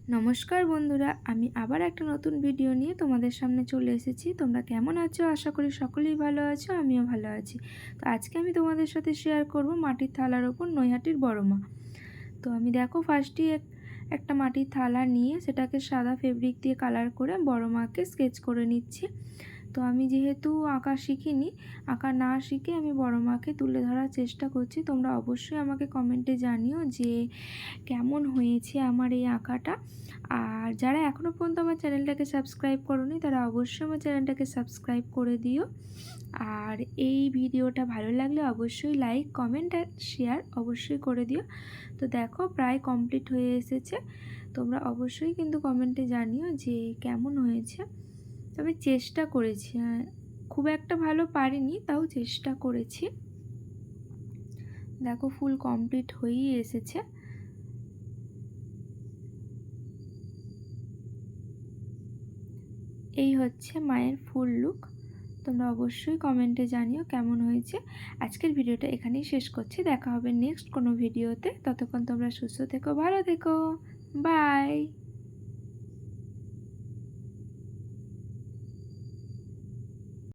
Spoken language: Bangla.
নমস্কার বন্ধুরা, আমি আবার একটা নতুন ভিডিও নিয়ে তোমাদের সামনে চলে এসেছি। তোমরা কেমন আছো? আশা করি সকলেই ভালো আছো, আমিও ভালো আছি। তো আজকে আমি তোমাদের সাথে শেয়ার করব মাটির থালার ওপর নৈহাটির বড় মা। তো আমি দেখো ফার্স্টেই একটা মাটির থালা নিয়ে সেটাকে সাদা ফেব্রিক দিয়ে কালার করে বড় মাকে স্কেচ করে নিচ্ছি। তো আমি যেহেতু আঁকা শিখিনি, আঁকা না শিখে আমি বড় মাকে তুলে ধরার চেষ্টা করছি। তোমরা অবশ্যই আমাকে কমেন্টে জানিও যে কেমন হয়েছে আমার এই আঁকাটা। আর যারা এখনও পর্যন্ত আমার চ্যানেলটাকে সাবস্ক্রাইব করোনি তারা অবশ্যই আমার চ্যানেলটাকে সাবস্ক্রাইব করে দিও। আর এই ভিডিওটা ভালো লাগলে অবশ্যই লাইক, কমেন্ট আর শেয়ার অবশ্যই করে দিও। তো দেখো প্রায় কমপ্লিট হয়ে এসেছে। তোমরা অবশ্যই কিন্তু কমেন্টে জানিও যে কেমন হয়েছে। তবে চেষ্টা করেছি, খুব একটা ভালো পারিনি, তাও চেষ্টা করেছি। দেখো ফুল কমপ্লিট হয়েই এসেছে। এই হচ্ছে মায়ের ফুল লুক। তোমরা অবশ্যই কমেন্টে জানিও কেমন হয়েছে। আজকের ভিডিওটা এখানেই শেষ করছি। দেখা হবে নেক্সট কোনো ভিডিওতে। ততক্ষণ তোমরা সুস্থ থেকো, ভালো থেকো। বাই।